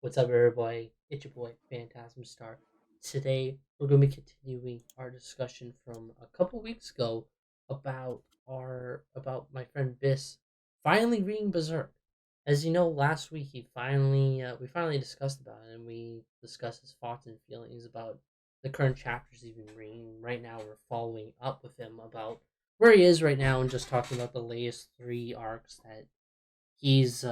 What's up, everybody? It's your boy, Phantasm Star. Today, we're going to be continuing our discussion from a couple weeks ago about my friend Biss finally reading Berserk. As you know, last week we finally discussed about it, and we discussed his thoughts and feelings about the current chapters he's been reading. Right now, we're following up with him about where he is right now, and just talking about the latest three arcs that he's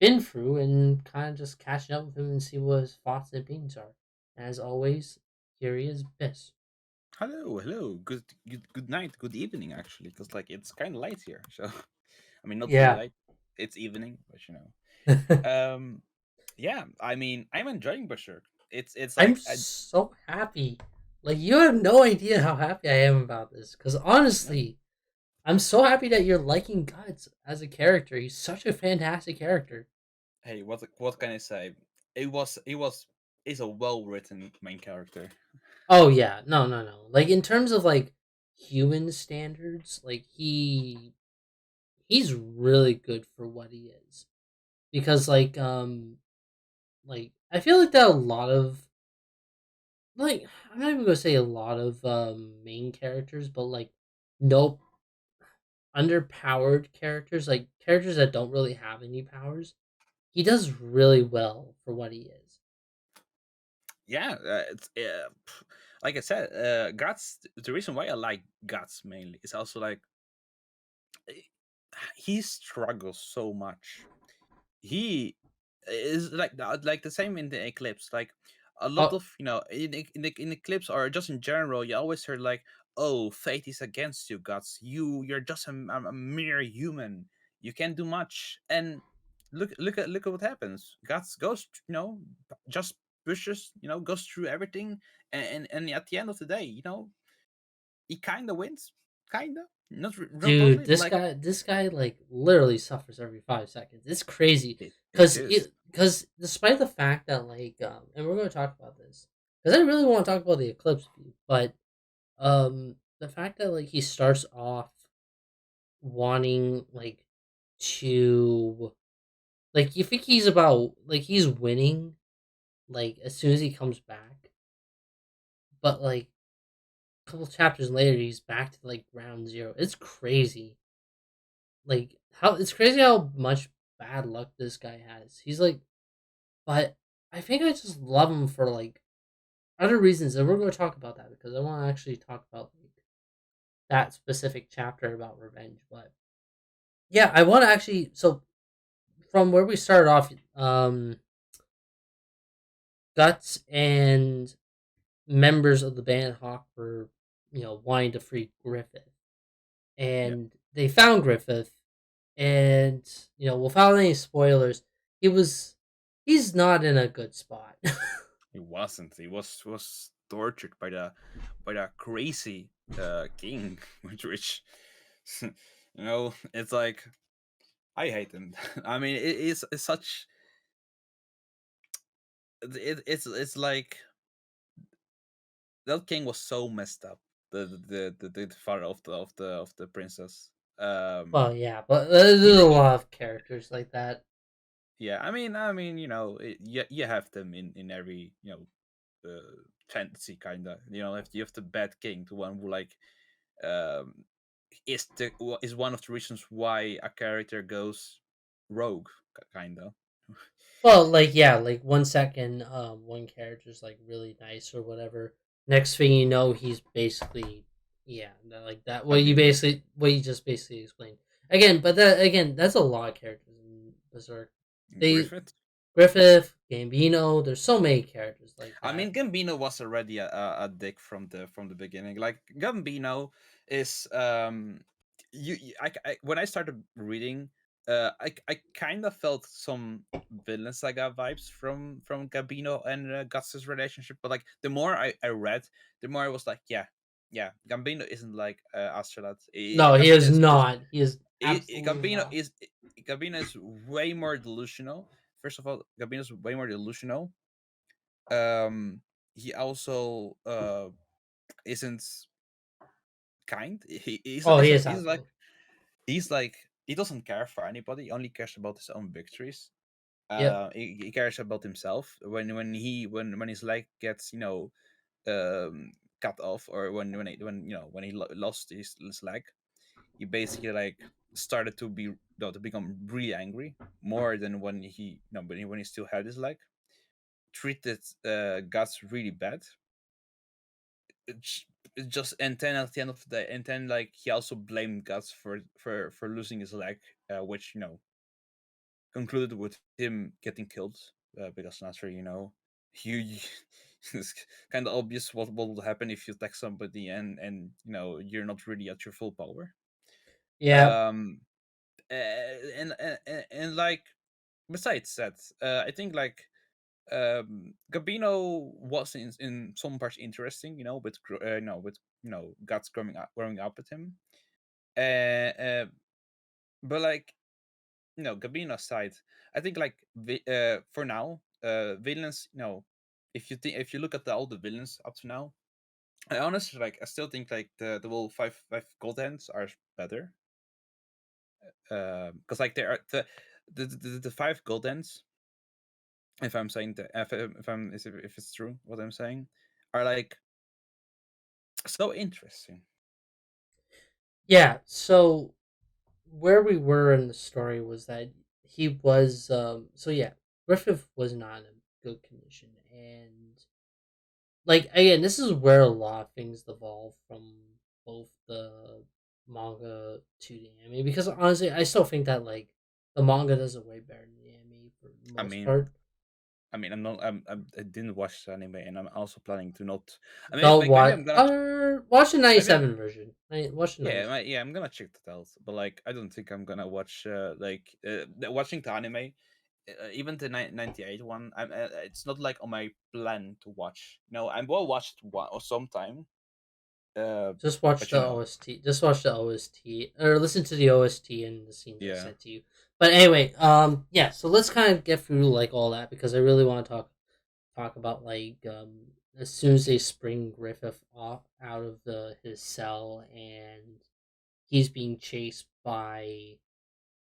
been through and kind of just catching up with him and see what his thoughts and opinions are. As always, here he is, Biss. Hello, hello. Good night, good evening, actually, because like it's kind of late here. So, I mean, not really Yeah. late. It's evening, but Um, yeah. I mean, I'm enjoying Berserk. It's I'm like so happy. Like, you have no idea how happy I am about this. Because yeah. honestly, I'm so happy that you're liking Guts as a character. He's such a fantastic character. Hey, what can I say? It was is a well written main character. Oh, yeah. No, no, no. Like, in terms of, like, human standards, like, he's really good for what he is. Because, like I feel like that a lot of like I'm not even gonna say a lot of main characters, but like no underpowered characters, like characters that don't really have any powers, he does really well for what he is. Yeah, like I said, Guts. The reason why I like Guts mainly is also like eh, he struggles so much. He is like the same in the eclipse. Like a lot Oh, of in eclipse or just in general, you always heard like, "Oh, fate is against you, Guts. You're just a mere human. You can't do much." And look at what happens. Guts goes, just pushes, goes through everything, and at the end of the day, he kind of wins, kind of not dude, totally, but this like guy, this guy, like literally suffers every 5 seconds. It's crazy, it is. because despite the fact that and we're gonna talk about this because I really want to talk about the eclipse view, but the fact that like he starts off wanting to like you think he's about like he's winning like as soon as he comes back, but like a couple chapters later he's back to like ground zero. It's crazy. Like how it's crazy how much bad luck this guy has. He's like, but I think I just love him for like other reasons, and we're going to talk about that because I want to actually talk about like that specific chapter about revenge. But yeah, I want to actually so from where we started off, Guts and members of the band Hawk were, wanting to free Griffith. Yeah, And they found Griffith, and, without any spoilers, he was, he's not in a good spot. he wasn't. He was tortured by the crazy king, which it's like I hate him. I mean, it's such it's like that king was so messed up. The father of the princess. Well, yeah, but there's He a did. lot of characters like that. Yeah, I mean, you have them in every fantasy kind of. You have the bad king, the one who like um is one of the reasons why a character goes rogue, kind of. Well, like, yeah, like 1 second, one character's like really nice or whatever. Next thing you know, he's basically, yeah, like that. Gambino. What you just basically explained again. But that again, that's a lot of characters in Berserk. They Griffith. Griffith, Gambino. There's so many characters like I that. mean, Gambino was already a dick from the beginning. Like Gambino is when I started reading, I kind of felt some villain saga vibes from Gambino and Guts' relationship. But like the more I read, the more I was like, yeah, Gambino isn't like Astrolad. No, he Gambino is not. He is absolutely Gambino not. is Gambino is way more delusional. First of all, Gambino is way more delusional. um he also isn't kind. Oh, he is absolutely. He's like he doesn't care for anybody. He only cares about his own victories. Yep. He cares about himself. When his leg gets cut off, or when he lost his leg, he basically like started to to become really angry, more than when he no but when he still had his leg. Treated Guts really bad. It's, it's just, and then at the end of the day, and then like he also blamed Guts for losing his leg, which concluded with him getting killed, because naturally, you it's kind of obvious what will happen if you attack somebody, and you're not really at your full power. Yeah. um and like, besides that, I think like, Gabino was in some parts interesting, with Guts growing up with him. Uh, but like, Gabino aside, I think like for now, villains, if you look at all the villains up to now, I honestly like, I still think like the whole five gold hands are better. Because like there are the five gold hands, if I'm saying that, if it's true what I'm saying, are like so interesting. Yeah. So where we were in the story was that he was so yeah, Griffith was not in good condition, and like again, this is where a lot of things evolve from both the manga to the anime, because honestly I still think that like the manga does it way better than the anime for the I most mean, part. I'm not. I didn't watch the anime, and I'm also planning to not. I mean, Don't like maybe watch I'm gonna. watch the Maybe I'm. 97 version. Watch the Yeah, 97. I'm gonna check that out. But like, I don't think I'm gonna watch watching the anime, even the 98 one. It's not like on my plan to watch. No, I will watch it one or sometime. Uh, Just watch but the OST. Just watch the OST or listen to the OST and the scenes I yeah. sent to you. But anyway, yeah. So let's kind of get through like all that, because I really want to talk about like as soon as they spring Griffith off out of the his cell, and he's being chased by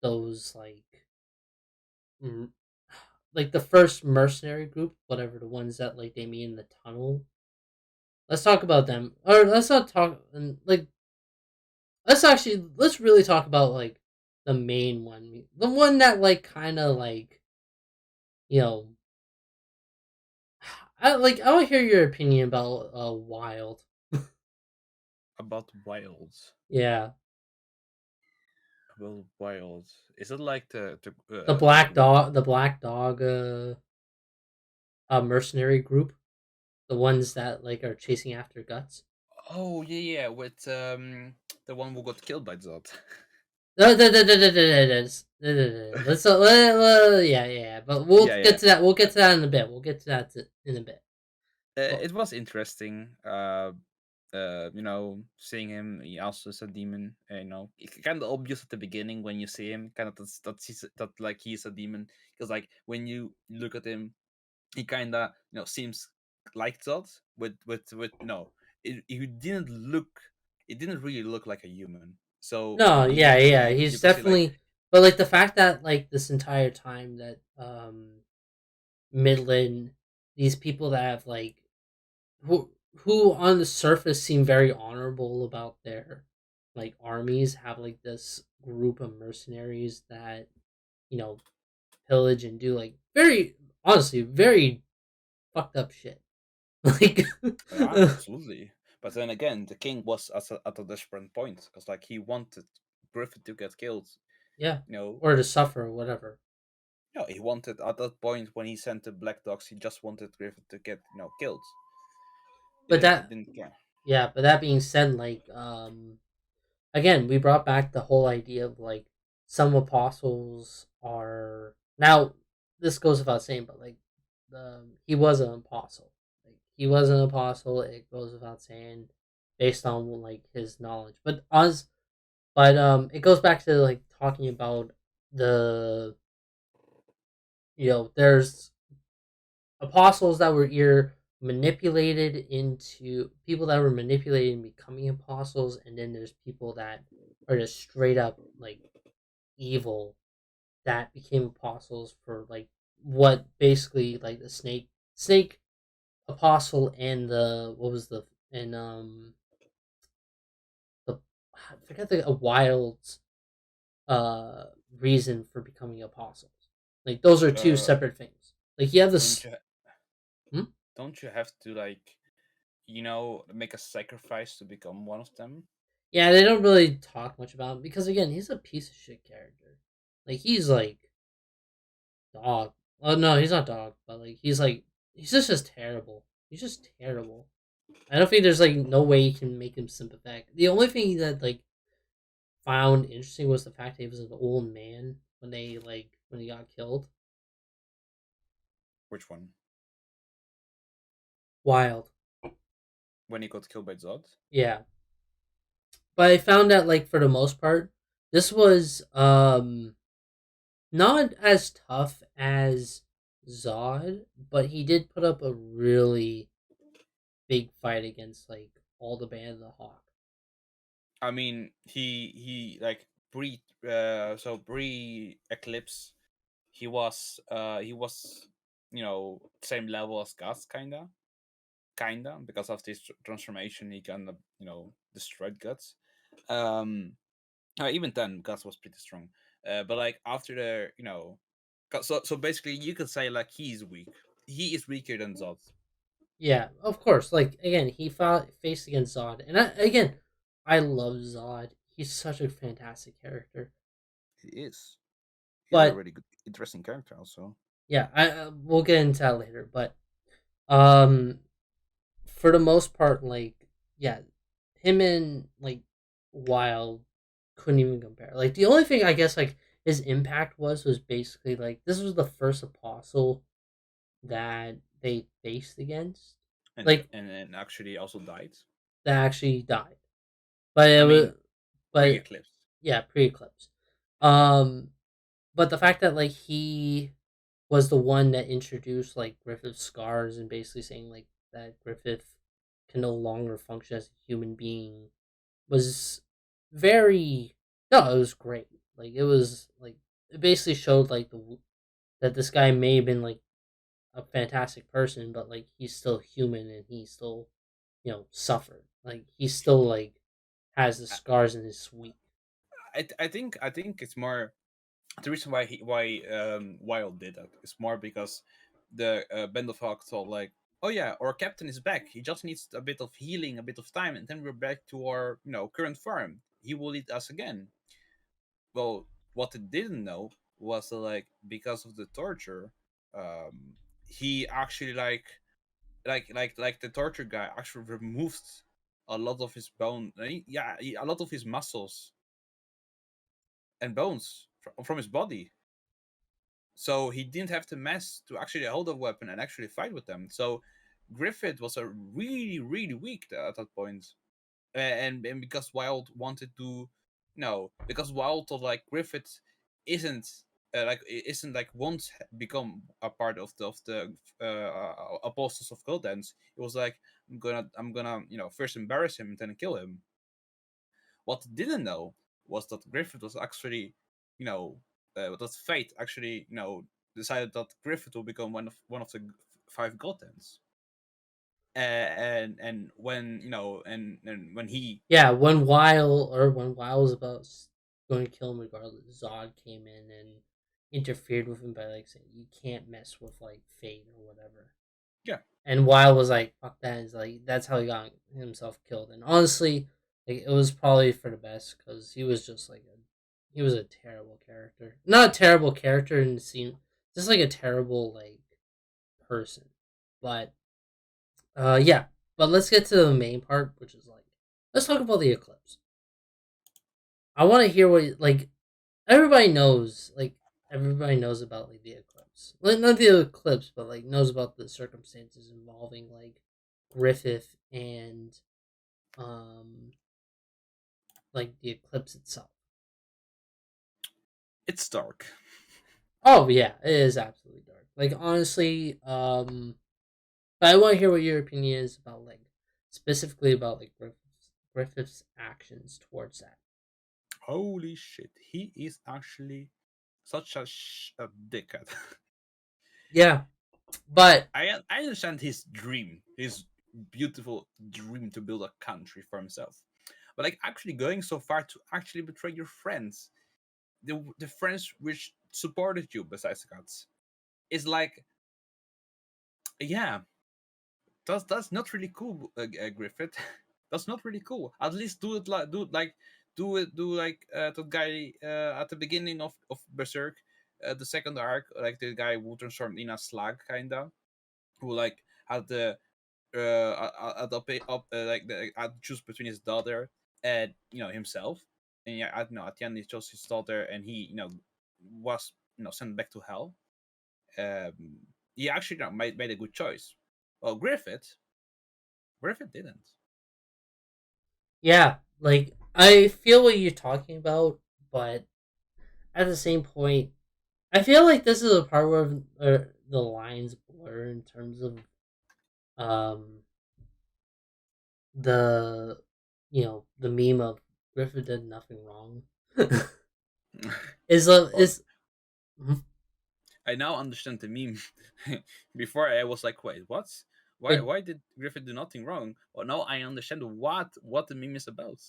those mm, like the first mercenary group, whatever, the ones that like they meet in the tunnel. Let's talk about them, or let's not talk and like let's really talk about like the main one, the one that like kind of like you know I want to hear your opinion about Wild. About Wilds. Yeah, Well, Wilds. Is it like the black dog mercenary group, the ones that like are chasing after Guts. Oh yeah, yeah, with the one who got killed by Zod. Let's yeah, yeah, but we'll Yeah, get yeah. to that. We'll get to that in a bit. We'll get to that in a bit. Well, It was interesting. Seeing him, he also is a demon. Kind of obvious at the beginning when you see him, kind of that like he's a demon, because like when you look at him, he kind of seems like that. With no, he didn't look. It didn't really look like a human. So no, yeah, yeah, you he's could see like, definitely. But like the fact that like this entire time that Midland, these people that have like who who on the surface seem very honorable about their like armies, have like this group of mercenaries that you know pillage and do like very honestly very fucked up shit. Like yeah, absolutely. But then again, the king was at a desperate point, because like he wanted Griffith to get killed. yeah, You know, or to suffer or whatever. he wanted at that point when he sent the Black Dogs, he just wanted Griffith to get killed. He But that didn't care. yeah, but that being said, like again, we brought back the whole idea of like some apostles are now. This goes without saying, but like he was an apostle. Like he was an apostle. It goes without saying, based on like his knowledge. But it goes back to like talking about the there's apostles that were either manipulated into people that were manipulated in becoming apostles, and then there's people that are just straight up like evil that became apostles for like what basically like the snake apostle and the what was the and the I forget the a wild's uh reason for becoming apostles. Like those are two Uh, separate things. Like you have don't this. you Hmm? don't you have to like make a sacrifice to become one of them? Yeah, they don't really talk much about him because again, he's a piece of shit character. Like he's like dog. Oh no, he's not dog, but like he's just terrible. He's just terrible. I don't think there's like no way you can make him sympathetic. The only thing that like found interesting was the fact that he was an old man when he got killed. Which one? Wild. When he got killed by Zod? Yeah. But I found that like for the most part, this was not as tough as Zod, but he did put up a really big fight against like all the band of the Hawk. I mean, he like pre eclipse, he was same level as Gus, kinda, because of this transformation he kind of destroyed Guts. Um, Even then, Gus was pretty strong. But like after so basically you could say like he's weak. He is weaker than Zod. Yeah, of course. Like again, he fought faced against Zod, and again, I love Zod. He's such a fantastic character. He is. He's a But really good, interesting character also. yeah, I we'll get into that later. But um, for the most part, like yeah, him and like Wild couldn't even compare. Like the only thing I guess like his impact was basically like this was the first apostle that they faced against, and like and actually also died. that actually died. But I it was, mean, but pre-eclipse. yeah, pre-eclipse. Um, but the fact that like he was the one that introduced like Griffith's scars and basically saying like that Griffith can no longer function as a human being was very no, it was great. Like it was like it basically showed like that this guy may have been like a fantastic person, but like he's still human and he still suffered. Like he still like has the I, scars in his weak. I think it's more the reason why Wild did that is more because the Band of Hawk thought like, oh yeah, our captain is back. He just needs a bit of healing, a bit of time, and then we're back to our current farm. He will lead us again. Well, what they didn't know was that, like, because of the torture, he actually like the torture guy actually removed a lot of his bone, a lot of his muscles and bones from his body, so he didn't have to mess to actually hold a weapon and actually fight with them. So Griffith was a really weak at that point. And because Wild wanted to, because Wild thought like Griffith isn't isn't like won't become a part of the apostles of Goldens. It was like, I'm gonna first embarrass him and then kill him. What they didn't know was that Griffith was actually, that fate actually, decided that Griffith will become one of the five Gothams. And when and when he Yeah, when Weil was going to kill him regardless, Zod came in and interfered with him by like saying you can't mess with like fate or whatever. yeah And Weil was like, "Fuck that!" Is like that's how he got himself killed. And honestly, like it was probably for the best because he was just like he was a terrible character. Not a terrible character in the scene, just like a terrible like person. But yeah. But let's get to the main part, which is like let's talk about the eclipse. I want to hear what like everybody knows like everybody knows about like the eclipse. Like not the eclipse, but like knows about the circumstances involving like Griffith and um like the eclipse itself. it's dark. Oh yeah, it is absolutely dark. Like honestly, but I want to hear what your opinion is about like specifically about like Griffith's actions towards that. Holy shit, he is actually such a dickhead. Yeah, but I understand his dream, his beautiful dream to build a country for himself, but like actually going so far to actually betray your friends, the friends which supported you besides the gods, is like, yeah, that's not really cool, Griffith. That's not really cool. At least do like the guy at the beginning of Berserk, the second arc, like the guy who transformed in a slag, kinda, who like had the like had to choose between his daughter and himself, and yeah, I don't know. At the end, he chose his daughter, and he was sent back to hell. Um, he actually made a good choice. Well, Griffith didn't. yeah, like I feel what you're talking about, but at the same point, I feel like this is a part where the lines blur in terms of um the the meme of Griffith did nothing wrong. is Well, is mhm. I now understand the meme. Before I was like, wait, what? Why wait why did Griffith do nothing wrong? Well, now I understand what the meme is about.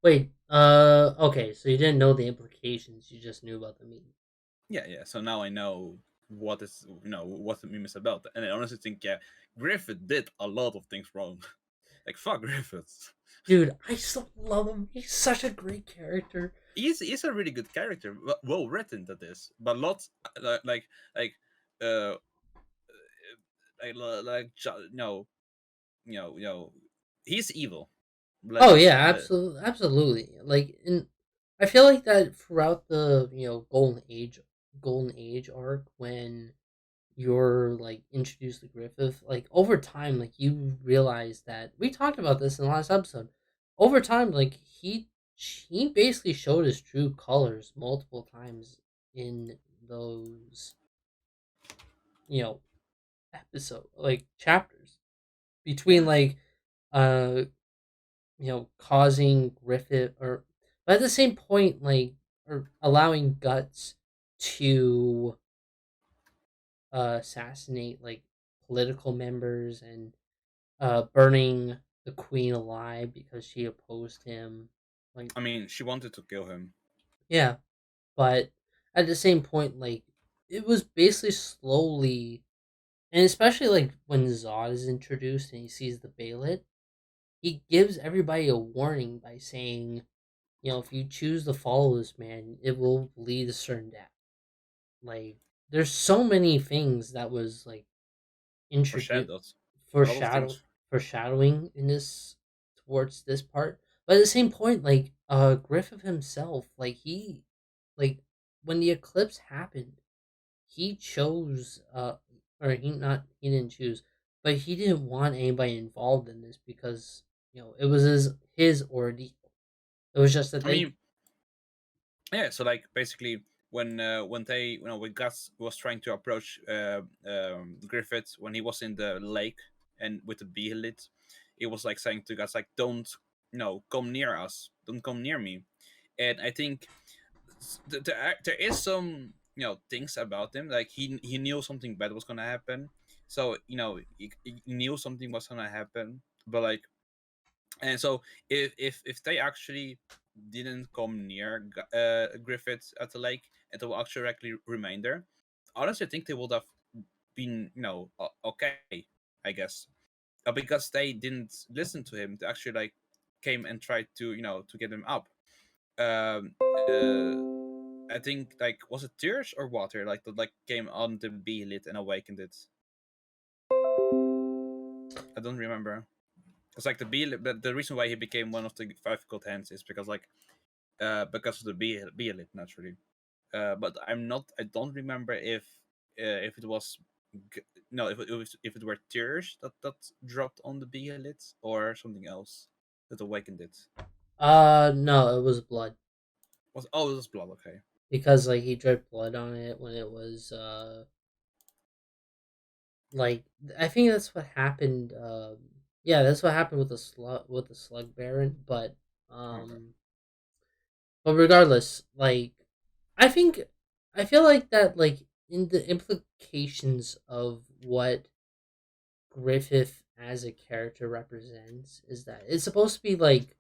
wait okay, so you didn't know the implications, you just knew about the meme. Yeah, yeah. So now I know what the meme is about, and I honestly think, yeah, Griffith did a lot of things wrong. Like, fuck Griffith. Dude, I still love him. He's such a great character. He's a really good character, well written that is, but lots like uh no, he's evil. Oh Let's yeah, absolutely, absolutely. Like, and I feel like that throughout the golden age arc, when you're like introduced to Griffith, like over time, like you realize that we talked about this in the last episode. Over time, like he basically showed his true colors multiple times in those you know episode like chapters between Yeah. like uh causing Griffith or but at the same point like or allowing Guts to assassinate like political members and burning the queen alive because she opposed him. Like, I mean, she wanted to kill him. yeah, but at the same point, like it was basically slowly, and especially like when Zod is introduced and he sees the Bailet, he gives everybody a warning by saying, if you choose to follow this man, it will lead to certain death. Like, there's so many things that was like introduced Foreshadowed a lot of foreshadow things. foreshadowing in this towards this part. But at the same point, like Griffith himself, like when the eclipse happened, he chose or he didn't choose, but he didn't want anybody involved in this because it was his ordeal. It was just that I mean, yeah. So like basically, when they when Gus was trying to approach Griffith when he was in the lake and with the behelit, it was like saying to Gus like, don't come near us, don't come near me. And I think there is some things about him, like he knew something bad was gonna happen, so he knew something was gonna happen, but like, and so if they actually didn't come near Griffith at the lake and they will actually remain there, honestly I think they would have been okay, I guess, because they didn't listen to him. They actually like came and tried to to get him up. um I think, like, was it tears or water like that like came on the bee lid and awakened it. I don't remember. It's like the bee lid, but the reason why he became one of the five gold hands is because like because of the bee lid naturally. But I don't remember if it was no, if it were tears that dropped on the bee lid or something else that awakened it. no, it was blood Was Oh, it was blood. Okay. because like he dripped blood on it when it was like I think that's what happened. Yeah, that's what happened with the slug baron. Okay. But regardless, like I think I feel like that like in the implications of what Griffith as a character represents is that it's supposed to be like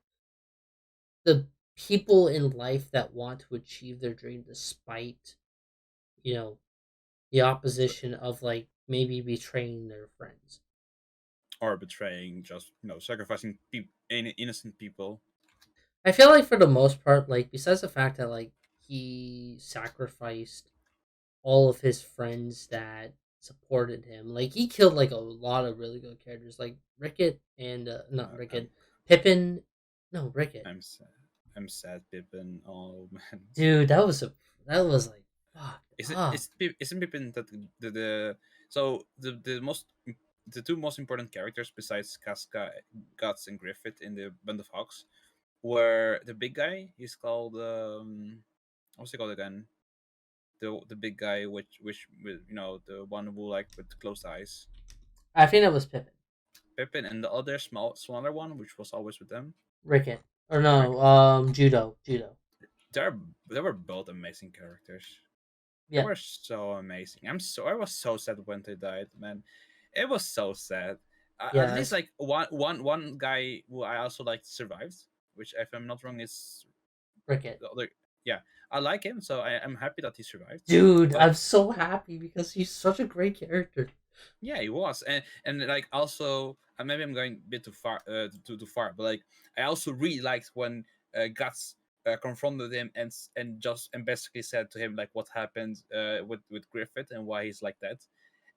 the people in life that want to achieve their dream despite, you know, the opposition of like maybe betraying their friends. or betraying, just sacrificing innocent people. I feel like for the most part, like besides the fact that like he sacrificed all of his friends that supported him, like he killed like a lot of really good characters, like Rickett and not I'm Rickett, Pippin. No, Rickett. I'm sad. I'm sad, Pippin. Oh man, Dude, that was like fucked is it up. is isn't Pippin that the so the two most important characters besides Casca, Guts, and Griffith in the Band of Hawks were the big guy. He's called what's he called again? The big guy, which with the one who like with closed eyes, I think that was Pippin. Pippin, and the other smaller one, which was always with them, Rickett. Or no, Rick. Judo. Judo. They were both amazing characters. They Yeah. were so amazing. I was so sad when they died, man. It was so sad. At Yeah, least like one guy who I also like survived, which if I'm not wrong is Rickett. the other. Yeah, I like him, so I'm happy that he survived. Dude, But I'm so happy because he's such a great character. yeah, he was, and like also maybe I'm going a bit too far, too far, but like I also really liked when Guts confronted him and basically said to him like what happened with Griffith and why he's like that,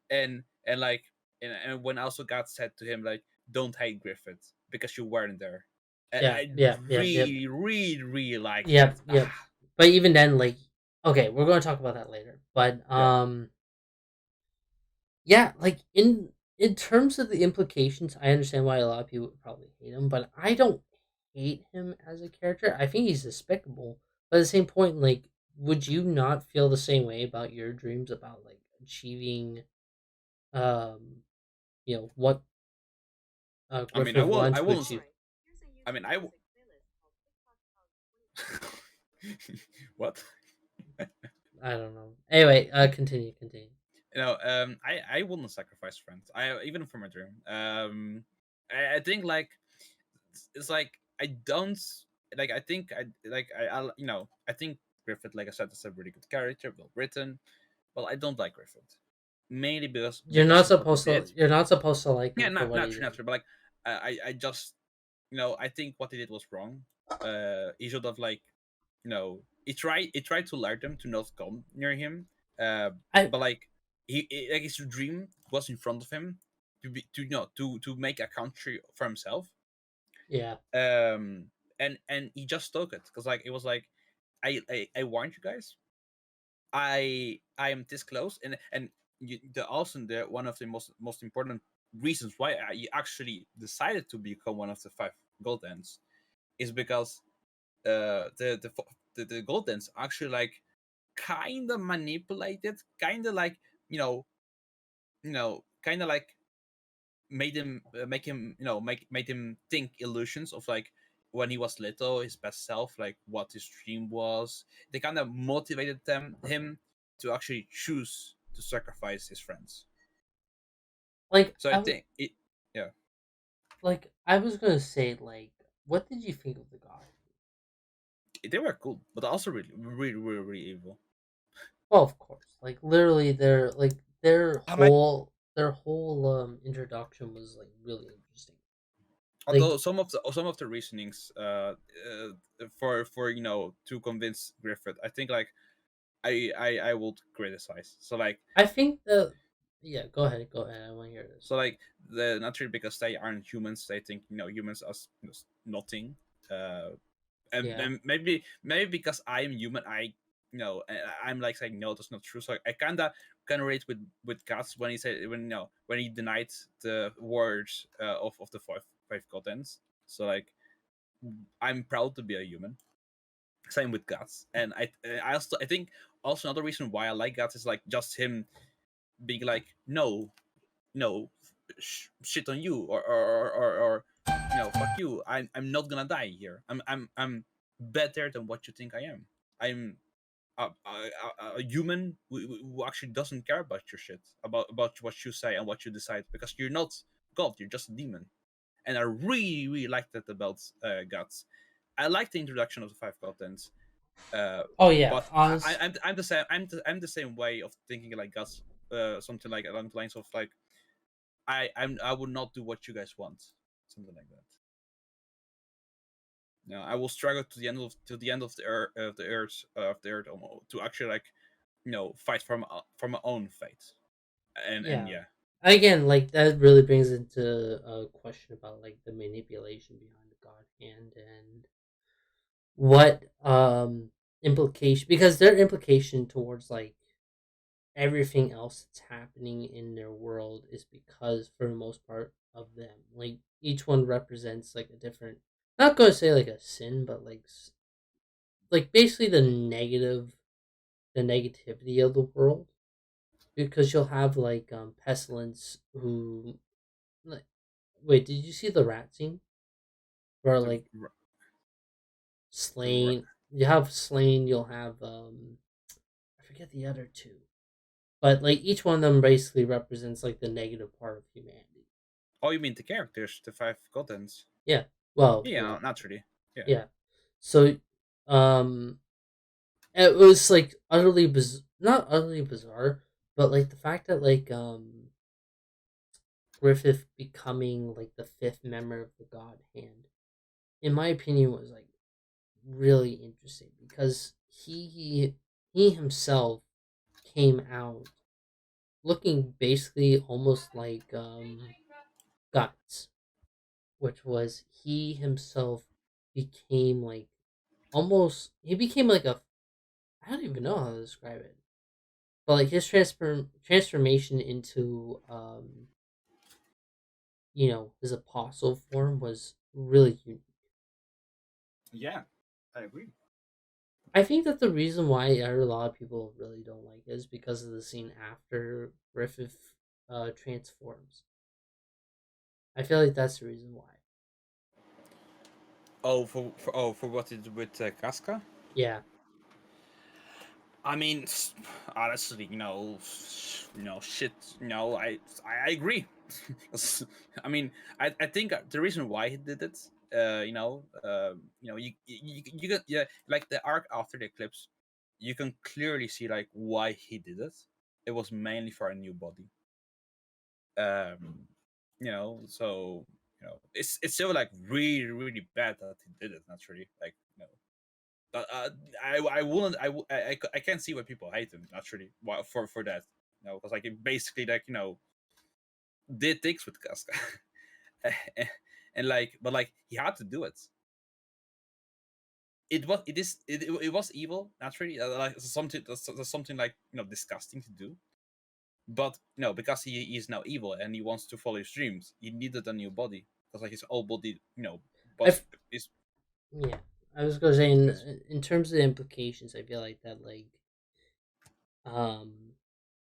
and like and when also Guts said to him like don't hate Griffith because you weren't there. Yeah, I yeah, yeah, yep, really, really, really liked that. yep, yep. But even then, like, okay, we're going to talk about that later. But Yeah. yeah, like in terms of the implications, I understand why a lot of people would probably hate him, but I don't hate him as a character. I think he's despicable. But at the same point, like, would you not feel the same way about your dreams about like achieving, um, what I mean, I Griffith will, wanted I to will. achieve? I mean, I. What? I don't know. Anyway, continue, continue. I wouldn't sacrifice friends. I even for my dream. I think like it's like I don't like. I think I think Griffith, like I said, is a really good character, well written. But I don't like Griffith mainly because of what he did. You're not supposed to like Yeah, him for what he not did. true. But like I just I think what he did was wrong. He should have like he tried to alert them to not come near him. I But like like his dream was in front of him to to make a country for himself. Yeah. And he just took it because like it was like I warned you guys. I am this close, and also one of the most important reasons why I actually decided to become one of the five Goldens is because the Goldens actually like kind of manipulated, kind of like kind of like made him make him made him think illusions of like when he was little, his best self, like what his dream was. They kind of motivated him to actually choose to sacrifice his friends. Like So I think it, yeah, I was gonna say, like, what did you think of the god? they were cool, but also really, really, really, really evil. Well, of course. Like literally Um, their whole introduction was like really interesting. Like Although some of the reasonings for to convince Griffith, I think like I would criticize. So like I think the yeah, go ahead, go ahead. I want to hear this. so like the naturally because they aren't humans, they think humans as nothing. Uh, Yeah. and maybe because I'm human, I'm like saying no, that's not true. So I kinda relate with Guts when he said when he denied the words of the five gods. So like I'm proud to be a human. Same with Guts, and I think also another reason why I like Guts is like just him being like no, shit on you or fuck you. I'm not gonna die here. I'm better than what you think I am. I'm a human who actually doesn't care about your shit, about what you say and what you decide, because you're not God, you're just a demon. And I really, really like that about gods. I like the introduction of the five gods, uh, Oh yeah, but I'm the same. I'm the same way of thinking like gods. Something like along the lines of like I would not do what you guys want, something like that. No, I will struggle to the end of the earth of the earth almost to actually like fight for my own fate. And yeah. yeah. Again, like that really brings into a question about like the manipulation behind the God Hand and what implication, because their implication towards like everything else that's happening in their world is because for the most part of them, like each one represents like a different, not going to say like a sin, but like basically the negativity of the world, because you'll have like pestilence who like, wait, did you see the rat scene where the like the slain, you have slain, you'll have I forget the other two, but like each one of them basically represents like the negative part of humanity. oh, you mean the characters, the five gods? Yeah. Well, Yeah, yeah. naturally. Yeah. Yeah. So, um, it was like not utterly bizarre, but like the fact that like Griffith becoming like the fifth member of the God Hand, in my opinion, was like really interesting because he himself came out looking basically almost like Guts, which was he himself became like almost he became like a, I don't even know how to describe it, but like his transformation into his apostle form was really unique. Yeah, I agree. I think that the reason why a lot of people really don't like it is because of the scene after Griffith transforms. I feel like that's the reason why. Oh, for what it with Casca? Yeah, I mean, honestly, shit. I agree. I mean, I think the reason why he did it, you can, yeah, like the arc after the eclipse, you can clearly see like why he did it. It was mainly for a new body. Um, so it's still like really really bad that he did it. Naturally, like I wouldn't I can't see why people hate him naturally for that, because like it basically like did things with Casca. And like but like he had to do it. It was evil naturally, like something that's something like disgusting to do, but because he is now evil and he wants to follow his dreams, he needed a new body because like his old body I was f- is yeah. I was gonna say in terms of the implications, I feel like that like um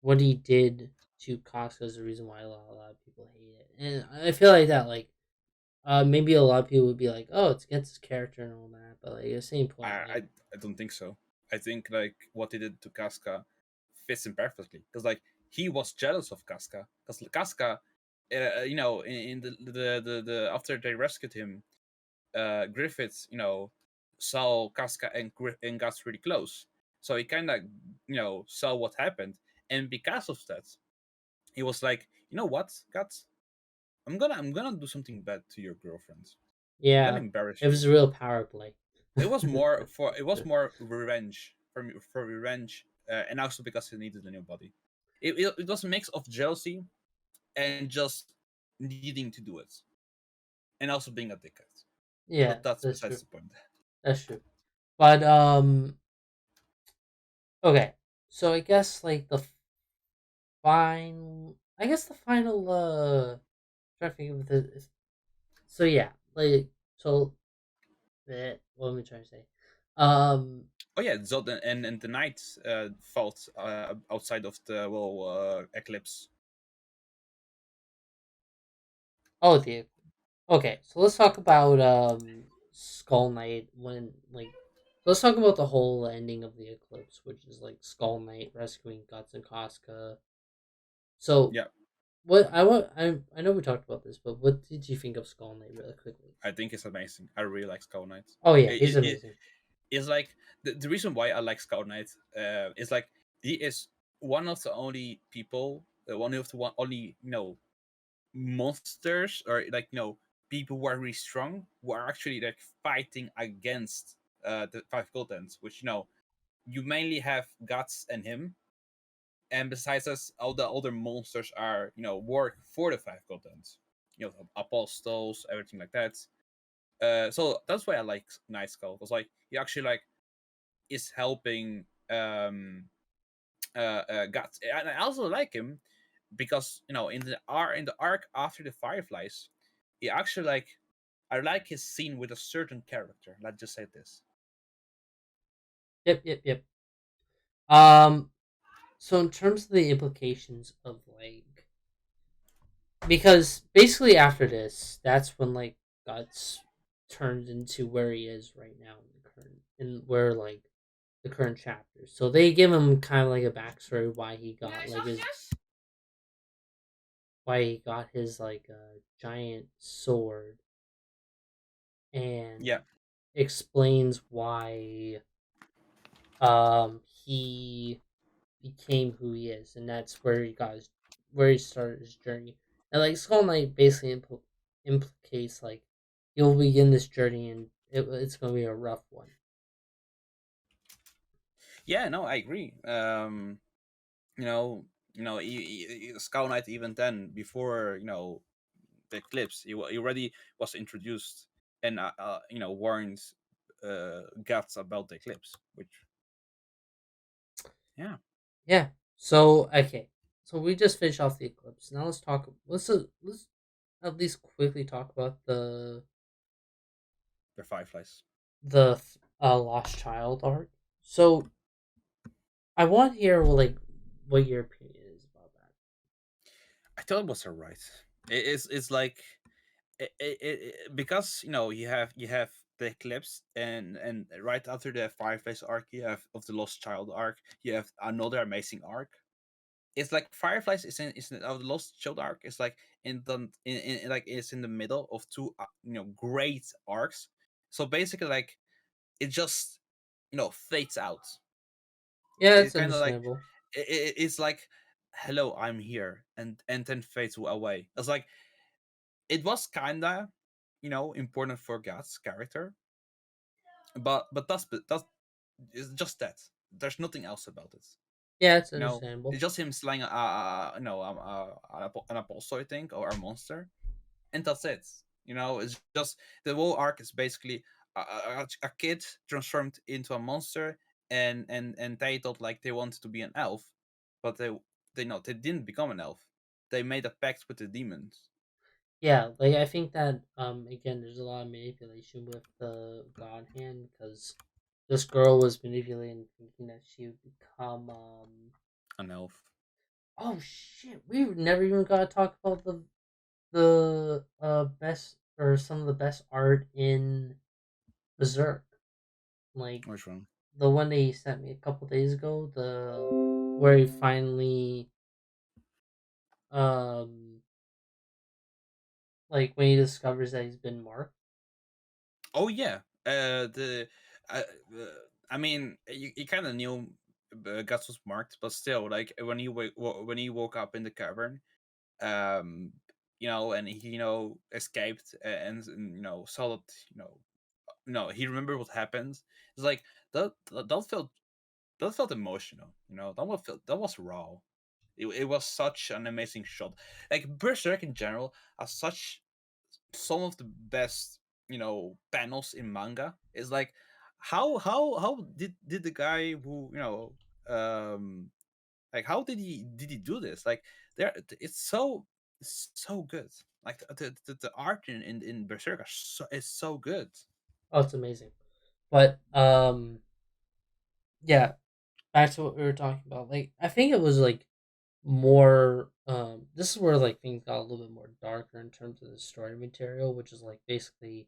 what he did to Costco is the reason why a lot of people hate it, and I feel like that like maybe a lot of people would be like, oh, it's against his character and all that, but like at the same I, point, I like I don't think so. I think like what he did to Casca fits him perfectly because like he was jealous of Casca because Casca, in the after they rescued him, Griffith, saw Casca and got really close, so he kind of saw what happened, and because of that, he was like, you know what, Guts, I'm gonna do something bad to your girlfriend. I'm gonna yeah, embarrass it you. was a real power play. It was more revenge for revenge, and also because he needed a new body. It was a mix of jealousy and just needing to do it, and also being a dickhead. Yeah, But that's that's besides true. the point. That's true. But okay. So I guess like I guess the final trying to think of the, so yeah, like so what am I trying to say? Um Oh yeah, Zod and the night fought outside of the eclipse. oh the okay, so let's talk about Skull Knight when like So let's talk about the whole ending of the eclipse, which is like Skull Knight rescuing Guts and Casca. So Yeah, what I want, I know we talked about this, but what did you think of Skull Knight really quickly? I think it's amazing. I really like Skull Knight. Oh yeah, he's It amazing. is like the reason why I like Skull Knight is like he is one of the only people, one of the only monsters or like people who are really strong who are actually like fighting against the five Gultens, which you mainly have Guts and him, and besides us, all the other monsters are work for the five Gultens, apostles, everything like that. So that's why I like Night Skull, because like he actually like is helping Guts, and I also like him because in the arc after the Fireflies, he actually like I like his scene with a certain character. Let's just say this. Yep, yep, yep. Um, so in terms of the implications of like, because basically after this, that's when like Guts turned into where he is right now in the current, in where like the current chapters. So they give him kind of like a backstory why he got like his, why he got his like giant sword, and Yeah, explains why he became who he is, and that's where he got his, where he started his journey. And like Skull Knight basically implicates like you'll begin this journey and it's going to be a rough one. yeah, no, I agree. You know, Skull Knight even then before the eclipse, he already was introduced and warned Guts about the eclipse, which yeah, Yeah. So okay. So we just finished off the eclipse. Now let's talk. Let's at least quickly talk about the Fireflies. the lost child arc. So I want to hear like what your opinion is about that. I thought it was alright. It's like because you have the eclipse, and right after the Fireflies arc, you have of the Lost Child arc, you have another amazing arc. It's like Fireflies is in of the Lost Child arc. It's like like it's in the middle of two great arcs. So basically, like it just fades out. Yeah, It it's kind of like understandable. it's like hello, I'm here, and then fades away. It's like it was kinda important for God's character, but that's it's just that. There's nothing else about it. Yeah, it's You know, understandable. it's just him slaying an apostle, I think, or a monster, and that's it. It's just the whole arc is basically a kid transformed into a monster, and they thought like they wanted to be an elf, but they didn't become an elf. They made a pact with the demons. Yeah, like I think that again, there's a lot of manipulation with the God Hand because this girl was manipulating, thinking that she would become An elf. Oh shit, we never even got to talk about the best or some of the best art in Berserk, like Which one? the one that he sent me a couple days ago, the where he finally um like when he discovers that he's been marked. Oh yeah, the uh, uh, I mean, you kind of knew Guts was marked, but still, like when he woke up in the cavern, um, and he escaped and saw that he remembered what happened. It's like that felt emotional. That was raw. It was such an amazing shot. Like Berserk in general has such some of the best panels in manga. Is like how did the guy who um like how did he do this? Like there it's so good. Like the art in Berserk is so good. Oh, it's amazing. But yeah, back to what we were talking about. Like I think it was like more this is where like things got a little bit more darker in terms of the story material, which is like basically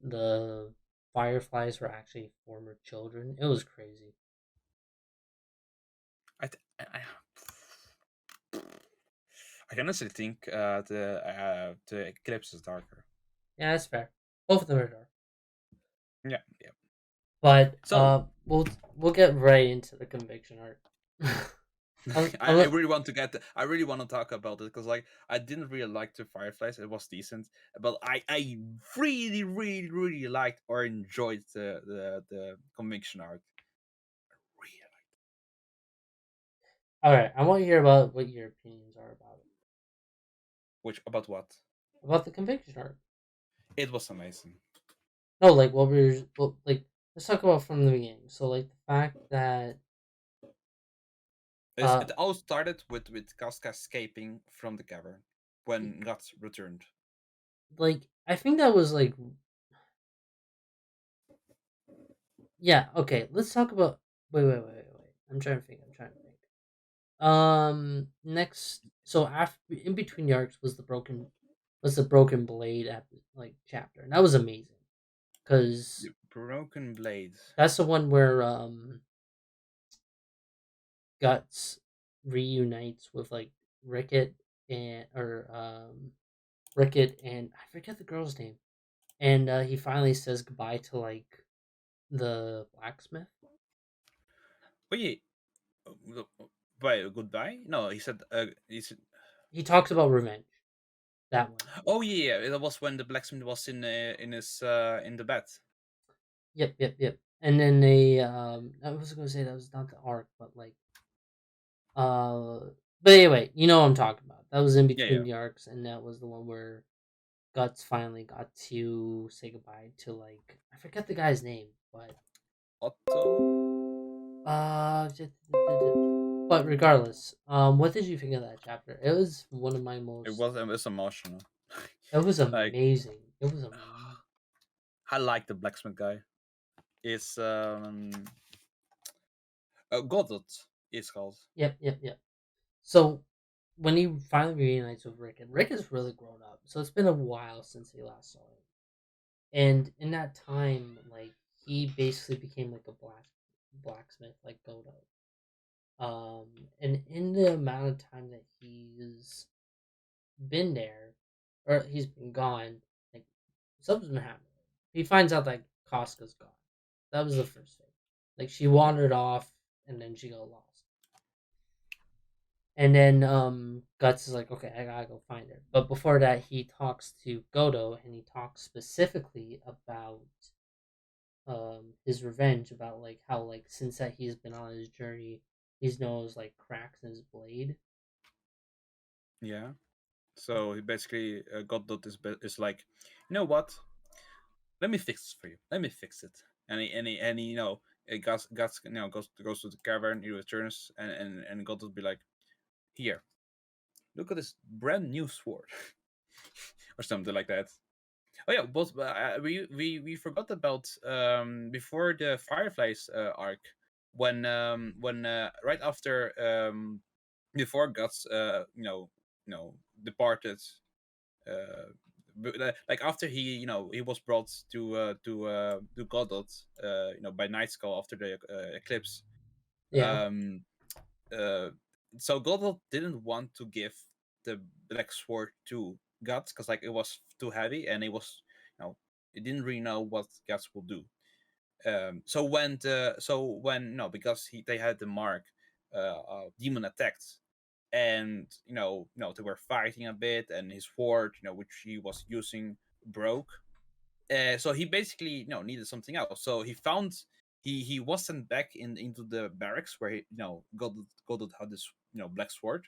the fireflies were actually former children. It was crazy. I can honestly think the eclipse is darker. Yeah, that's fair. Both of them are dark. Yeah, yeah. But So we'll get right into the conviction arc. I Unless, really want to get. I really want to talk about it because like I didn't really like the Fireflies. It was decent, but I really liked or enjoyed the conviction arc. Really, all right, I want to hear about what your opinions are about it. which about what? About the conviction arc. It was amazing. No, like what we were, well, like let's talk about from the beginning. So like the fact that uh It all started with Casca escaping from the cavern when Guts returned. like I think that was like, yeah, okay, let's talk about, wait. I'm trying to think. Next, so after in between the arcs was the broken blade like chapter, and that was amazing because The broken blade. that's the one where Guts reunites with like Rickett Rickett and I forget the girl's name, and he finally says goodbye to like the blacksmith. Wait, wait, goodbye? No, he said. He said. He talks about revenge. That one. Oh yeah, that was when the blacksmith was in his in the bed. Yep. And then they I was gonna say that was not the arc, but like uh but anyway, you know what I'm talking about. That was in Yeah, between yeah. the arcs, and that was the one where Guts finally got to say goodbye to like I forget the guy's name, but Otto. j- but regardless, what did you think of that chapter? It was one of my most. It was emotional. It was Like amazing. It was amazing. I like the blacksmith guy. It's Godot is called. Yep. So when he finally reunites with Rick, and Rick has really grown up, so it's been a while since he last saw him. And in that time, like he basically became like a blacksmith, like Godo. And in the amount of time that he's been there, or he's been gone, like something's been happening. He finds out that Casca's gone. That was the first thing. Like she wandered off, and then she got lost. And then Guts is like, okay, I gotta go find her. But before that, he talks to Godo, and he talks specifically about his revenge, about like how like since that he's been on his journey, he's knows like cracks in his blade. Yeah. So he basically Godot is like, you know what? Let me fix this for you. Let me fix it. And he Guts goes to the cavern. He returns and Godot be like, here, look at this brand new sword or something like that. Oh yeah, but we forgot about before the Fireflies arc when right after before Guts departed like after he was brought to Godot by Night Skull after the eclipse. Yeah, um uh so Godot didn't want to give the black sword to Guts because like it was too heavy and it was it didn't really know what Guts will do. So when no because they had the mark demon attacked and they were fighting a bit and his sword which he was using broke. So he basically needed something else, so he found he was sent back into the barracks where Godot had this black sword.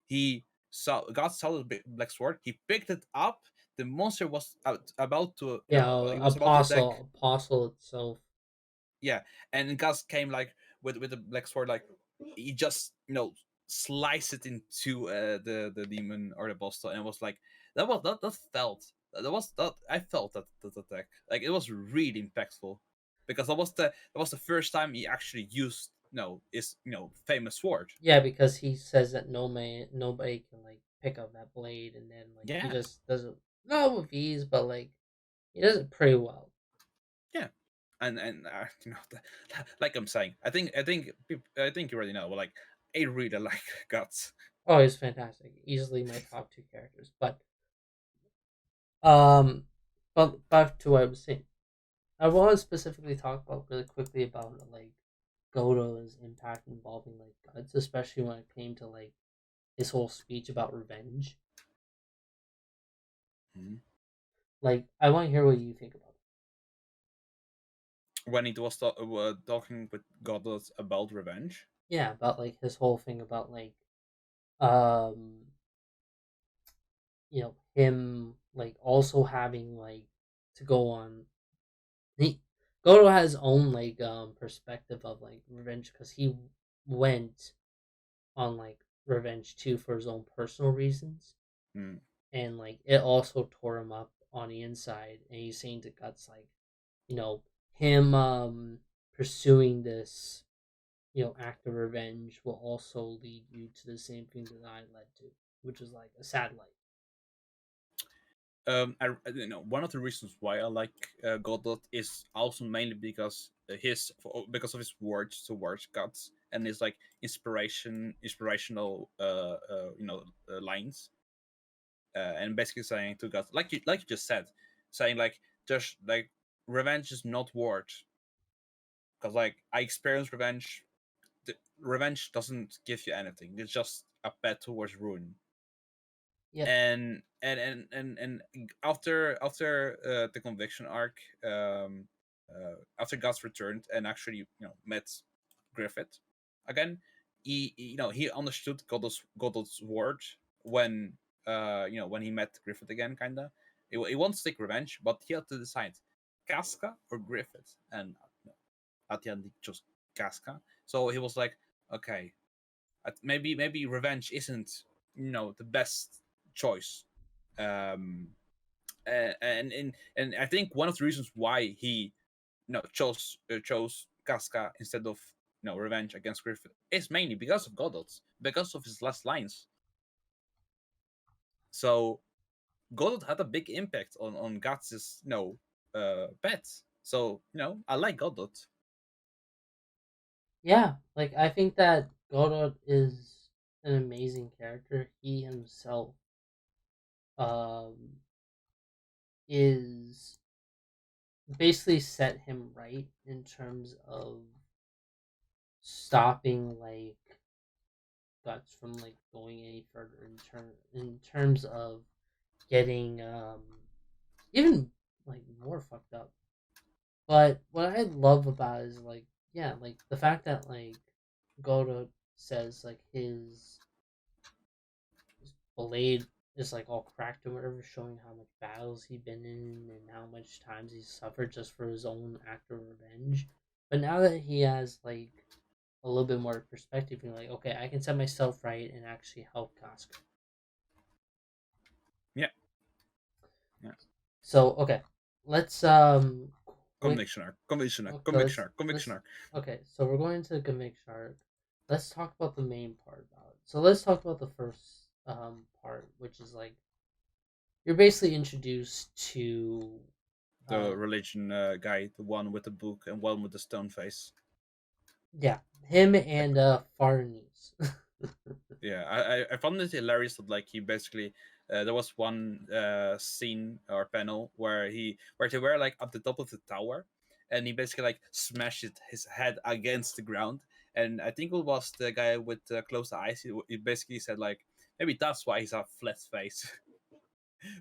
He saw the black sword, he picked it up. The monster was about to yeah. he was about to attack. Apostle itself. Yeah, and Gus came like with the black sword, like he just sliced it into the demon or the boss, and it was like that felt that was that I felt that attack, like it was really impactful because that was the first time he actually used his famous sword. Yeah, because he says that nobody can like pick up that blade, and then like he Yeah, just does it not with ease, but like he does it pretty well. Yeah, and like I'm saying, I think you already know. But like, I really like Guts. Oh, he's fantastic. Easily my top two characters. Um, but back to what I was saying. I want to specifically talk about really quickly about like Goto's impact involving like Guts, especially when it came to like his whole speech about revenge. Mhm. Like, I want to hear what you think about it. When he was talking with Godless about revenge. Yeah, about like his whole thing about like um him like also having like to go on he Goto has his own like perspective of like revenge because he went on like revenge too for his own personal reasons, Mm. and like it also tore him up on the inside, and he's saying to Guts like, you know him pursuing this act of revenge will also lead you to the same thing that I led to, which is like a sad life. One of the reasons why I like Godot is also mainly because of his words towards gods and his like inspirational lines, and basically saying to gods like you just said, saying like just like revenge is not worth, because like I experienced revenge. Revenge doesn't give you anything. It's just a path towards ruin. Yeah. And after the conviction arc, after Gus returned and actually met Griffith again, he understood Godot's word when when he met Griffith again, kinda. He wants to take revenge, but he had to decide Casca or Griffith, and at the end he chose Casca. So he was like, okay, maybe revenge isn't the best choice. um and I think one of the reasons why he chose Casca instead of revenge against Griffith is mainly because of Godot, because of his last lines. So Godot had a big impact on Guts's bet. So I like Godot. Yeah, like I think that Godot is an amazing character. He himself um is basically set him right in terms of stopping like Guts from like going any further in terms of getting even like more fucked up. But what I love about it is like, yeah, like the fact that like Godot says like his blade is like all cracked or whatever, showing how much battles he's been in and how much times he's suffered just for his own act of revenge. But now that he has like a little bit more perspective, you're like, okay, I can set myself right and actually help Casca. Yeah, yeah. So okay, let's quick. Conviction arc, conviction arc, Okay, conviction arc, conviction let's arc. okay. So we're going to the conviction arc. Let's talk about the main part about it. So let's talk about the first part, which is like you're basically introduced to The um religion guy, the one with the book and one with the stone face. yeah, him and Farnese. Yeah, I found it hilarious that like he basically there was one scene or panel where they were like at the top of the tower, and he basically like smashed his head against the ground, and I think it was the guy with closed eyes. He basically said like maybe that's why he's a flat face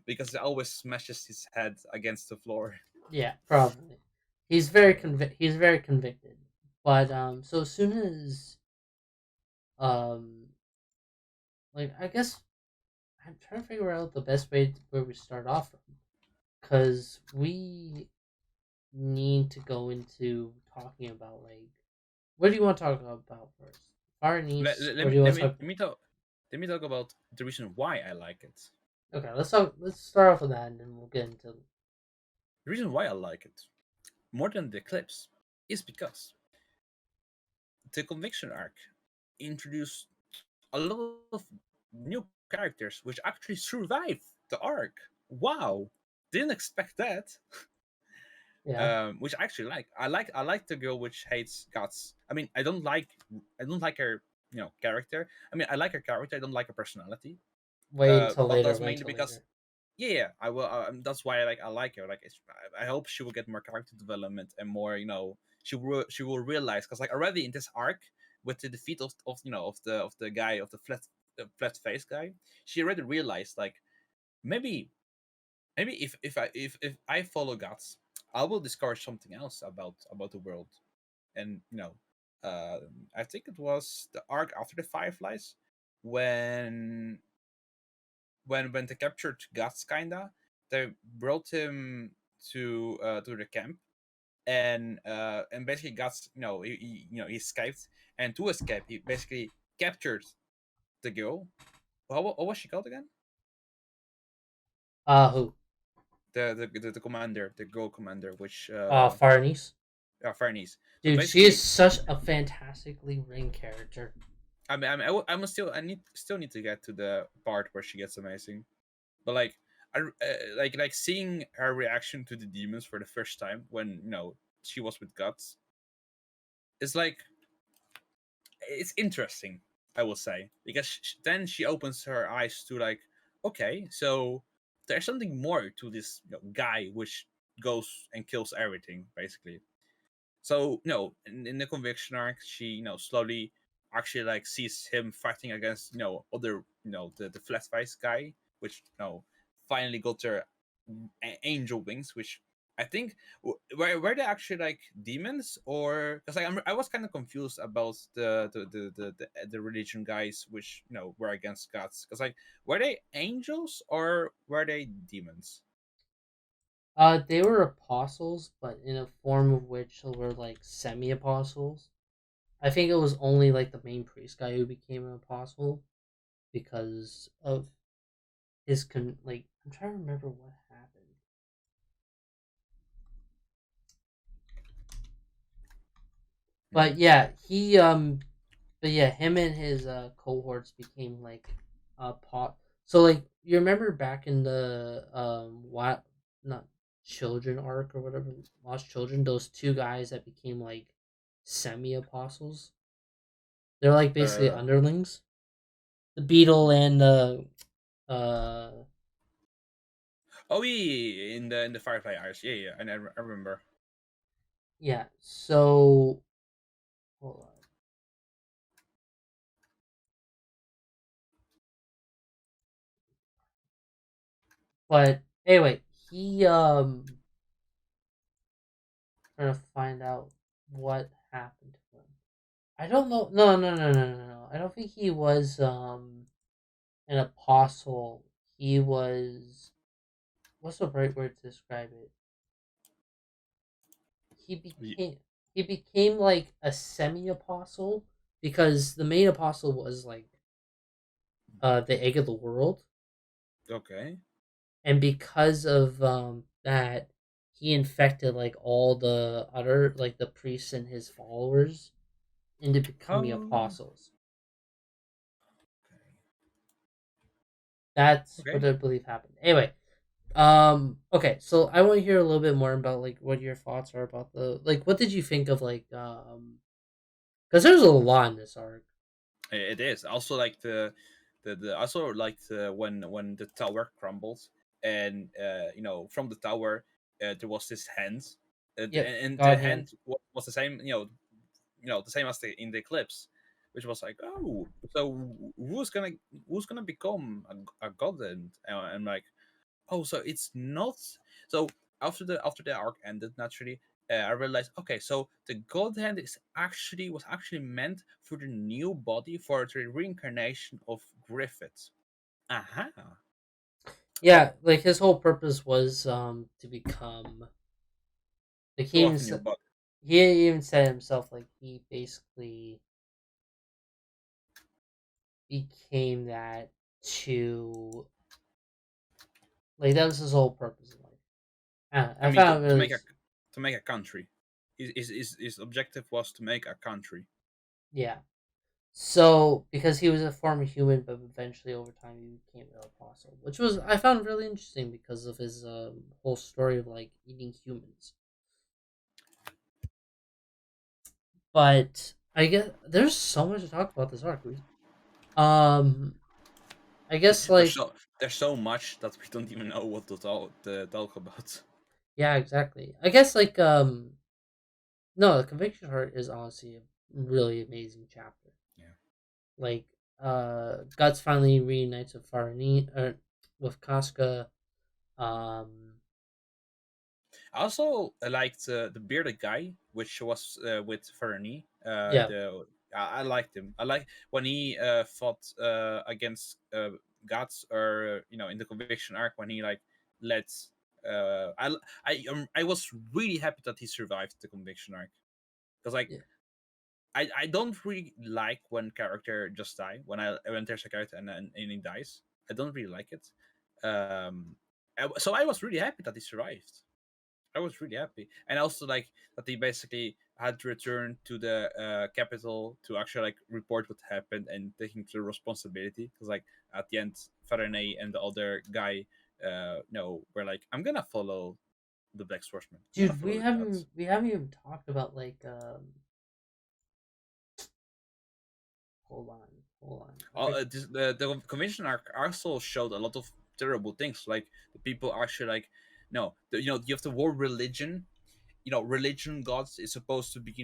because he always smashes his head against the floor. Yeah, probably. He's very convicted. But so as soon as um like I guess I'm trying to figure out the best way where we start off from, because we need to go into talking about like what do you want to talk about first? Let, Farnese, let, let or do me you let want to me talk? let me talk let me talk about the reason why I like it. Okay, let's talk. Let's start off with that, and then we'll get into. The reason why I like it more than the eclipse is because the conviction arc introduced a lot of new characters which actually survived the arc. Wow, didn't expect that. Yeah. which I actually like. I like the girl which hates guts. I mean, I don't like her character. I mean, I like her character. I don't like her personality. Wait until But later. that's Wait mainly until because later. yeah, I will. That's why I like her. Like I hope she will get more character development and more. She will realize because like already in this arc with the defeat of of the guy of the flat face guy, she already realized like maybe if I follow gods, I will discover something else about the world. And uh, I think it was the arc after the Fireflies when when they captured Guts, kinda, they brought him to the camp, and basically Guts, he escaped, and to escape, he basically captured the girl. What was she called again? Who? The commander, the girl commander, which Farnies. Fernies. So Dude, she is basically, such a fantastically written character. I'm still I need still need to get to the part where she gets amazing. But like like seeing her reaction to the demons for the first time when she was with Guts is like it's interesting, I will say, because then she opens her eyes to like, okay, so there's something more to this guy which goes and kills everything basically. So no, in the conviction arc, she slowly actually like sees him fighting against other the flat face guy, which finally got their angel wings, which I think were they actually like demons or because like I was kind of confused about the religion guys which were against gods because like were they angels or were they demons? They were apostles, but in a form of which were like semi apostles. I think it was only like the main priest guy who became an apostle because of his like. I'm trying to remember what happened, but Hmm. yeah, but yeah, him and his cohorts became like pot. So like you remember back in the what not children arc or whatever, lost children, those two guys that became like semi apostles. They're like basically Uh, underlings. The beetle and uh oh yeah, in the Firefly Eyes, yeah, yeah, and I remember. yeah. So hold on. But anyway, he trying to find out what happened to him. I don't know. No, no, no, no, no, no. I don't think he was an apostle. He was, what's the right word to describe it? He Ye- became he became like a semi apostle because the main apostle was like the egg of the world, Okay. and because of that, he infected like all the other like the priests and his followers into becoming Oh. apostles. That's what Okay. I believe happened. Anyway, okay, so I want to hear a little bit more about like what your thoughts are about the like what did you think of like because there's a lot in this arc. It is also like the also like when the tower crumbles and from the tower there was this hand Yep, and the God hand. hand was the same the same as in the eclipse, which was like, oh, so who's gonna become a god and like, oh, so it's not. So after the arc ended naturally, I realized, okay, so the god hand is actually was actually meant for the new body for the reincarnation of Griffith. Aha. Yeah, like his whole purpose was to become like To have a new body. he even said himself like he basically became that to like that was his whole purpose in life. I I mean, found it really to make a country. His objective was to make a country. yeah. So because he was a former human, but eventually over time he became an apostle, which was I found really interesting because of his whole story of like eating humans. But I guess there's so much to talk about this arc. Um, I guess There's like so much that we don't even know what to talk about. yeah, exactly. I guess like no, the conviction heart is honestly a really amazing chapter. Yeah. Like Guts finally reunites with Farani or with Casca. Um, I also liked the bearded guy, which was with Fernie. yeah, I liked him. I like when he fought against Guts, or in the conviction arc when he like led. I was really happy that he survived the conviction arc, because like yeah. I don't really like when character just die, when there's a character and he dies. I don't really like it. So I was really happy that he survived. I was really happy, and also like that he basically had to return to the capital to actually like report what happened and taking the responsibility. Because like at the end, Faraday and the other guy, no, were like, I'm gonna follow the Black Swordsman. I'm gonna Dude, follow the gods. we haven't even talked about like hold on. I think The convention arc also showed a lot of terrible things, like the people actually like, no, you have the word religion. Religion gods is supposed to be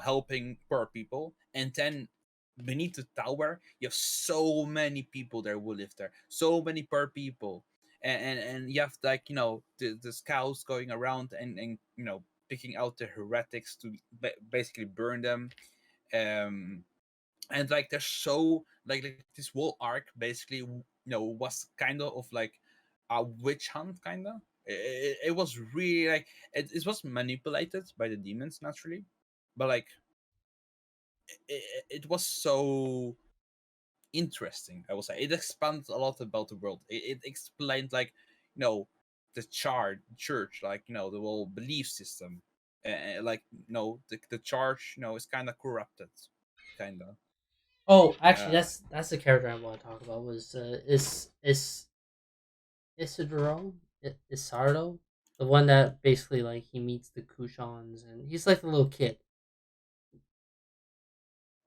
helping poor people, and then beneath the tower you have so many people there who live there, so many poor people, and you have like the scouts going around and picking out the heretics to basically burn them. um and like there's so like this whole arc basically was kind of like a witch hunt, kind of. It was really like it was manipulated by the demons naturally, but like it was so interesting, I will say. It expanded a lot about the world. It explained like the church, like the whole belief system. Like the church is kind of corrupted, kind of. oh, actually, uh that's the character I want to talk about was is Isidro Isardo, the one that basically like he meets the Kushans and he's like the little kid.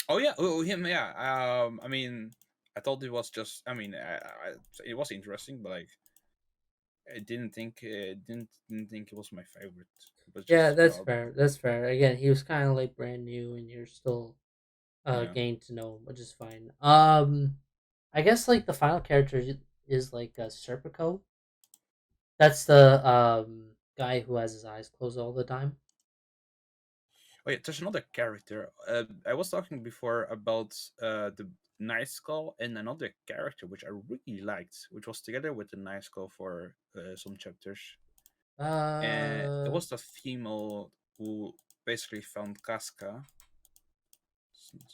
Oh yeah, him. Yeah. I mean, I thought it was just. I mean, it was interesting, but like, I didn't think it was my favorite. It was Yeah, just that's well, fair. That's fair. Again, he was kind of like brand new, and you're still yeah. getting to know him, which is fine. I guess like the final character is like Serpico. That's the guy who has his eyes closed all the time. Oh yeah, there's another character. I was talking before about the Night Skull and another character which I really liked, which was together with the Night Skull for some chapters. And it Uh was the female who basically found Casca.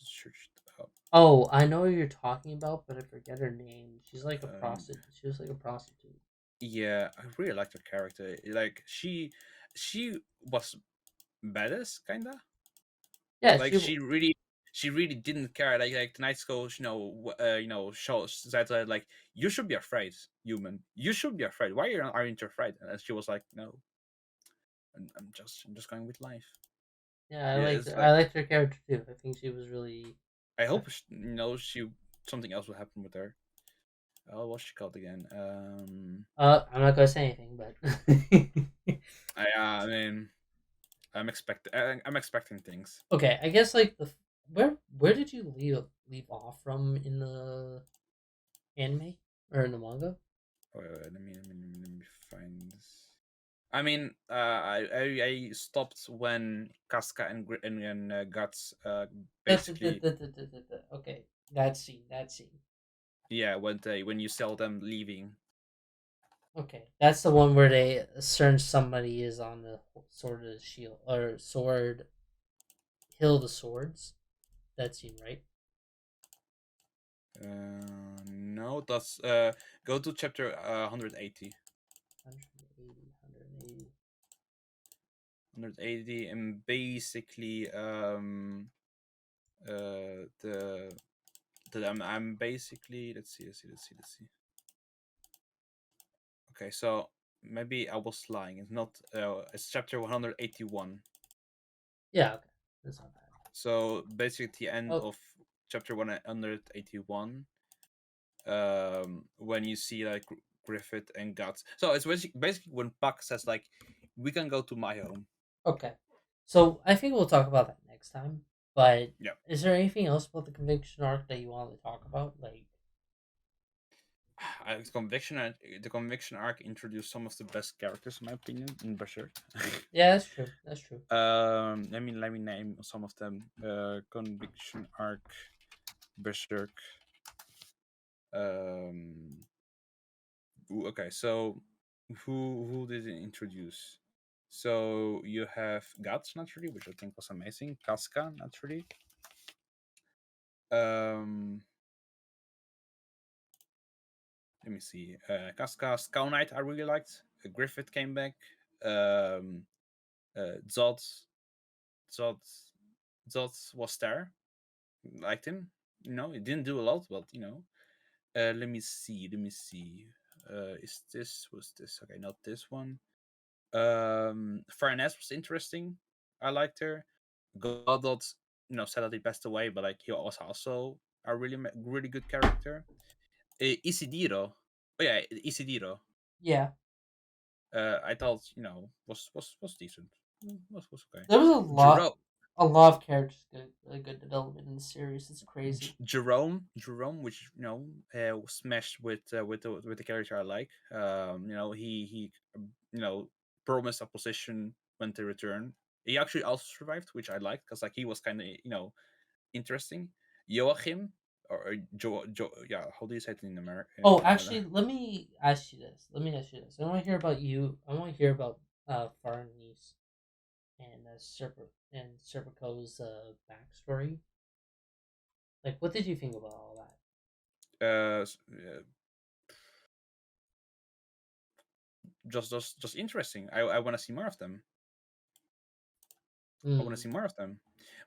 Searched up. oh, I know who you're talking about, but I forget her name. She's like a Um, prostitute. She was like a prostitute. Yeah, I really liked her character. Like she was badass, kinda. Yeah, Like she. she really didn't care. Like the Night Skull, shows that like, you should be afraid, human. You should be afraid. Why aren't you afraid? And she was like, no, I'm just going with life. Yeah, I Yeah, liked it's her. I like, liked her character too. I think she was really. I I, hope she something else will happen with her. Oh, what's she called again? I'm not gonna say anything, but I mean, I'm expecting things. okay. I guess like the where did you leave off from in the anime or in the manga? Let me find this. I mean, I stopped when Casca and Guts basically, Okay, that scene. That scene. yeah, when you sell them leaving. Okay, that's the one where they certain somebody is on the sword of the shield or sword hill of the swords. That scene, right? No, that's go to chapter 180. 180, 180, and basically the I'm basically, let's see. Okay, so maybe I was lying. It's not. It's chapter 181. Yeah. Okay. That's not bad. So basically, at the end Oh, of chapter 181, when you see like Griffith and Guts. So it's basically when Puck says like, "We can go to my home." okay. So I think we'll talk about that next time. But Yeah. is there anything else about the conviction arc that you want to talk about? Like, The conviction arc introduced some of the best characters in my opinion in Berserk. yeah, that's true. That's true. Let me name some of them. Conviction arc, Berserk. Um, okay, so who did it introduce? So you have Guts naturally, which I think was amazing. Casca naturally. Um, Let me see. Casca, Skull Knight, I really liked. Griffith came back. Um, Zod, Zod, Zod was there. Liked him. He didn't do a lot, but let me see. Let me see. Is this was this okay? Not this one. Farnes was interesting. I liked her. Godot, sadly passed away, but like he was also a really good character. Isidiro. Oh yeah, Isidiro. Yeah, I thought was decent. Was okay. there was Jerome, a lot of characters good, really good development in the series. It's crazy. Jerome, which was smashed with the character I like. He promised a position when they return. He actually also survived, which I liked because like he was kind of interesting. Joachim or yeah, how do you say it in America? Oh, actually, let me ask you this. Let me ask you this. I want to hear about you. I want to hear about Farnese and Serpico's backstory. Like, what did you think about all that? Just interesting. I want to see more of them. I want to Hmm. see more of them.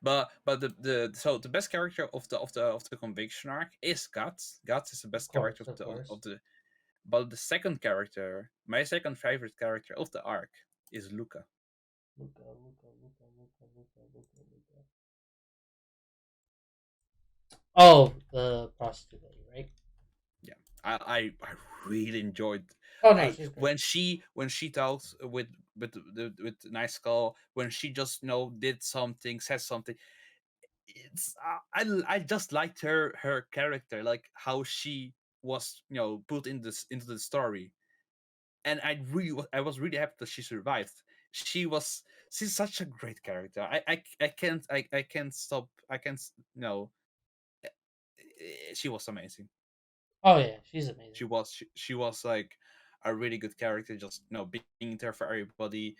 But the best character of the conviction arc is Guts. Guts is the Of best character course, of of course. the but the second character, my second favorite character of the arc is Luca. Luca, Luca, Luca, Luca, Luca, Luca, Luca. Oh, the prostitute lady, right? Yeah, I really enjoyed Oh no, she's great. when she talks with Nice Skull, when she just did something, said something. It's I just liked her character, like how she was put into the story, and I was really happy that she survived. She's such a great character. I can't stop. I can't no. She was amazing. Oh yeah, she's amazing. She was like a really good character, just being there for everybody,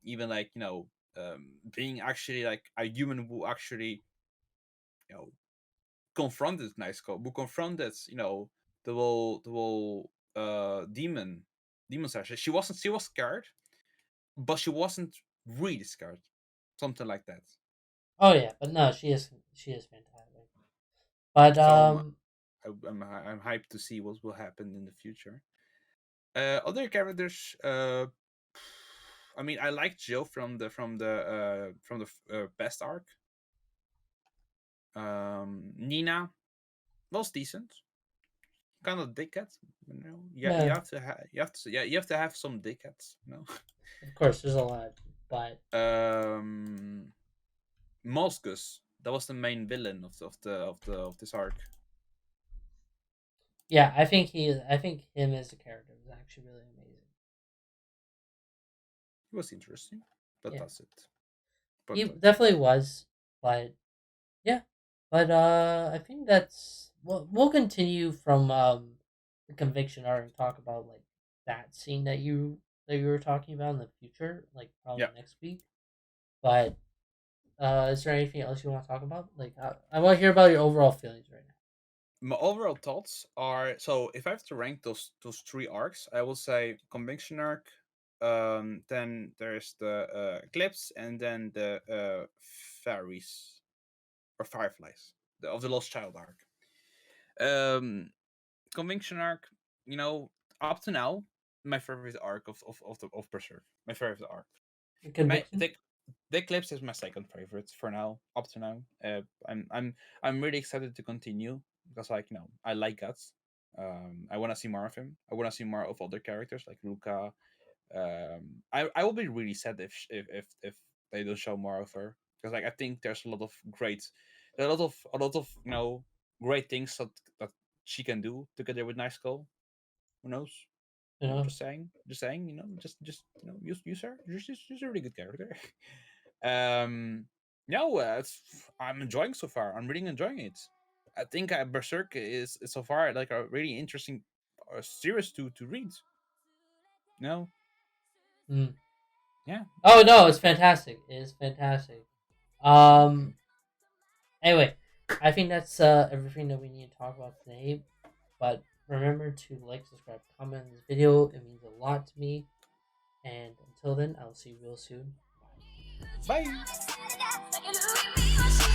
even like being actually like a human who actually you know confronted Nice Cop, who confronted the whole demon session. She was scared, but she wasn't really scared, something like that. Oh yeah, but no, she is fantastic. But So I'm hyped to see what will happen in the future. Other characters, I mean, I like Jill from the best arc. Nina was decent, kind of dickhead. Yeah, you yeah, have to yeah, you have to have some dickheads. of course, there's a lot. But Moscus, that was the main villain of this arc. yeah, I think him as a character was actually really amazing. It was interesting, but Yeah, that's it. But he that's it. definitely was. But yeah, but I think that's we'll continue from the conviction arc and talk about like that scene that you were talking about in the future, like Yeah. probably next week. But is there anything else you want to talk about? Like, I want to hear about your overall feelings right now. My overall thoughts are, so if I have to rank those three arcs, I will say conviction arc, then there's the eclipse, and then the fairies or fireflies, of the lost child arc. Um, Conviction arc, up to now, my favorite arc of Berserk. My favorite arc. The My conviction. the, The Eclipse is my second favorite for now, up to now. I'm really excited to continue because, like, I like Guts. I want to see more of him. I want to see more of other characters like Luca. I will be really sad if they don't show more of her, because, like, I think there's a lot of a lot of great things that she can do together with Night Skull. Who knows? You know, Just saying. Use her. She's a really good character. um, no, I'm enjoying so far. I'm really enjoying it. I think Berserk is so far like a really interesting series to read. No, mm. yeah. Oh no, it's fantastic. It is fantastic. Um. Anyway, I think that's everything that we need to talk about today. But remember to like, subscribe, comment on this video. It means a lot to me. And until then, I'll see you real soon. Bye. Bye. Like